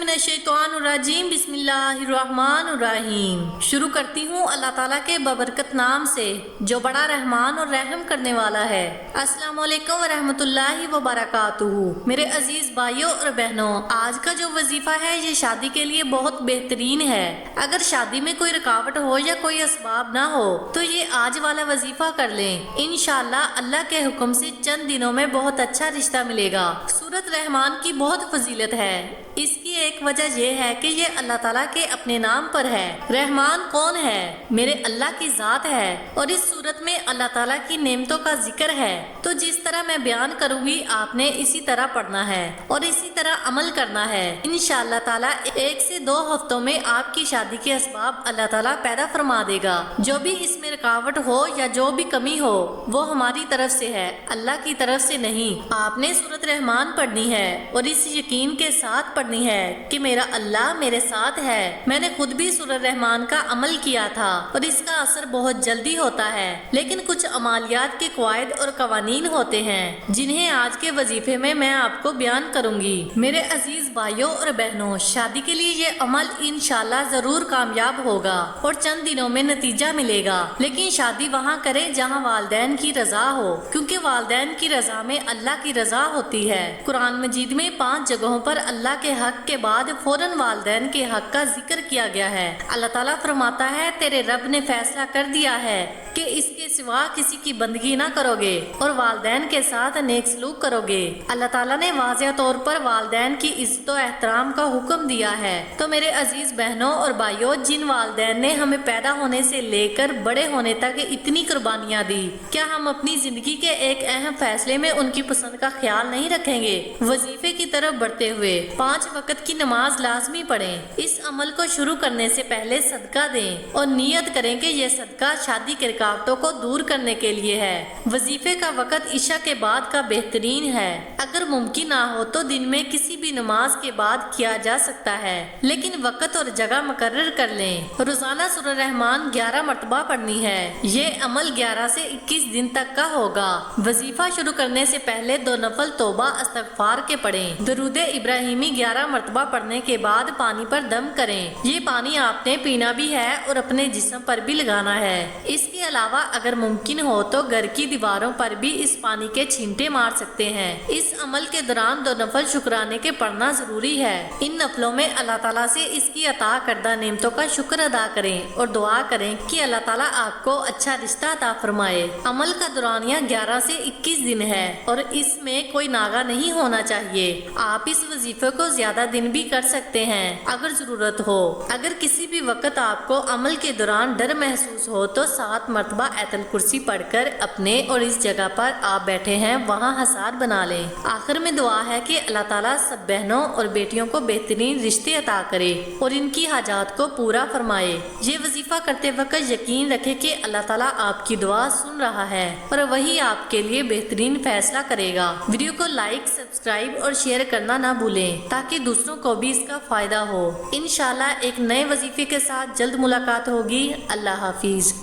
من الشیطان الرجیم بسم اللہ الرحمن الرحیم۔ شروع کرتی ہوں اللہ تعالیٰ کے ببرکت نام سے جو بڑا رحمان اور رحم کرنے والا ہے۔ السلام علیکم ورحمۃ اللہ وبرکاتہ۔ میرے عزیز بھائیوں اور بہنوں، آج کا جو وظیفہ ہے یہ شادی کے لیے بہت بہترین ہے۔ اگر شادی میں کوئی رکاوٹ ہو یا کوئی اسباب نہ ہو تو یہ آج والا وظیفہ کر لیں، انشاءاللہ اللہ کے حکم سے چند دنوں میں بہت اچھا رشتہ ملے گا۔ سورۃ رحمان کی بہت فضیلت ہے۔ اس کی ایک وجہ یہ ہے کہ یہ اللہ تعالیٰ کے اپنے نام پر ہے۔ رحمان کون ہے؟ میرے اللہ کی ذات ہے، اور اس صورت میں اللہ تعالیٰ کی نعمتوں کا ذکر ہے۔ تو جس طرح میں بیان کروں گی آپ نے اسی طرح پڑھنا ہے اور اسی طرح عمل کرنا ہے۔ انشاءاللہ تعالیٰ 1 سے 2 ہفتوں میں آپ کی شادی کے اسباب اللہ تعالیٰ پیدا فرما دے گا۔ جو بھی اس میں رکاوٹ ہو یا جو بھی کمی ہو وہ ہماری طرف سے ہے، اللہ کی طرف سے نہیں۔ آپ نے سورۃ رحمان پڑھنی ہے اور اس یقین کے ساتھ پڑھنی ہے کہ میرا اللہ میرے ساتھ ہے۔ میں نے خود بھی سورۃ رحمان کا عمل کیا تھا اور اس کا اثر بہت جلدی ہوتا ہے، لیکن کچھ عملیات کے قواعد اور قوانین ہوتے ہیں جنہیں آج کے وظیفے میں آپ کو بیان کروں گی۔ میرے عزیز بھائیوں اور بہنوں، شادی کے لیے یہ عمل انشاءاللہ ضرور کامیاب ہوگا اور چند دنوں میں نتیجہ ملے گا، لیکن شادی وہاں کریں جہاں والدین کی رضا ہو، کیونکہ والدین کی رضا میں اللہ کی رضا ہوتی ہے۔ قرآن مجید میں 5 جگہوں پر اللہ کے حق کے بعد فوراً والدین کے حق کا ذکر کیا گیا ہے۔ اللہ تعالیٰ فرماتا ہے تیرے رب نے فیصلہ کر دیا ہے کہ اس کے سوا کسی کی بندگی نہ کرو گے اور والدین کے ساتھ نیک سلوک کرو گے۔ اللہ تعالیٰ نے واضح طور پر والدین کی عزت و احترام کا حکم دیا ہے۔ تو میرے عزیز بہنوں اور بھائیوں، جن والدین نے ہمیں پیدا ہونے سے لے کر بڑے ہونے تک اتنی قربانیاں دی، کیا ہم اپنی زندگی کے ایک اہم فیصلے میں ان کی پسند کا خیال نہیں رکھیں گے؟ وظیفے کی طرف بڑھتے ہوئے 5 وقت کی نماز لازمی پڑھیں۔ اس عمل کو شروع کرنے سے پہلے صدقہ دیں اور نیت کریں کہ یہ صدقہ شادی کے رکاوٹوں کو دور کرنے کے لیے ہے۔ وظیفے کا وقت عشاء کے بعد کا بہترین ہے۔ اگر ممکن نہ ہو تو دن میں کسی بھی نماز کے بعد کیا جا سکتا ہے، لیکن وقت اور جگہ مقرر کر لیں۔ روزانہ سورۃ رحمان 11 مرتبہ پڑھنی ہے۔ یہ عمل 11 سے 21 دن تک کا ہوگا۔ وظیفہ شروع کرنے سے پہلے 2 نفل توبہ استغفار کے پڑھیں۔ درود ابراہیمی 11 مرتبہ پڑھنے کے بعد پانی پر دم کریں۔ یہ پانی آپ نے پینا بھی ہے اور اپنے جسم پر بھی لگانا ہے۔ اس کے علاوہ اگر ممکن ہو تو گھر کی دیواروں پر بھی اس پانی کے چھینٹے مار سکتے ہیں۔ اس عمل کے دوران 2 نفل شکرانے کے پڑھنا ضروری ہے۔ ان نفلوں میں اللہ تعالیٰ سے اس کی عطا کردہ نعمتوں کا شکر ادا کریں اور دعا کریں کہ اللہ تعالیٰ آپ کو اچھا رشتہ عطا فرمائے۔ عمل کا دورانیہ 11 سے 21 دن ہے اور اس میں کوئی ناغہ نہیں ہونا چاہیے۔ آپ اس وظیفے کو زیادہ دن بھی کر سکتے ہیں اگر ضرورت ہو۔ اگر کسی بھی وقت آپ کو عمل کے دوران ڈر محسوس ہو تو 7 مرتبہ آیت الکرسی پڑھ کر اپنے اور اس جگہ پر آپ بیٹھے ہیں وہاں حصار بنا لیں۔ آخر میں دعا ہے کہ اللہ تعالیٰ سب بہنوں اور بیٹیوں کو بہترین رشتے عطا کرے اور ان کی حاجات کو پورا فرمائے۔ یہ وظیفہ کرتے وقت یقین رکھے کہ اللہ تعالیٰ آپ کی دعا سن رہا ہے اور وہی آپ کے لیے بہترین فیصلہ کرے گا۔ ویڈیو کو لائک، سبسکرائب اور شیئر کرنا نہ بھولیں تاکہ دوسروں کو بھی اس کا فائدہ ہو۔ انشاءاللہ ایک نئے وظیفے کے ساتھ جلد ملاقات ہوگی۔ اللہ حافظ۔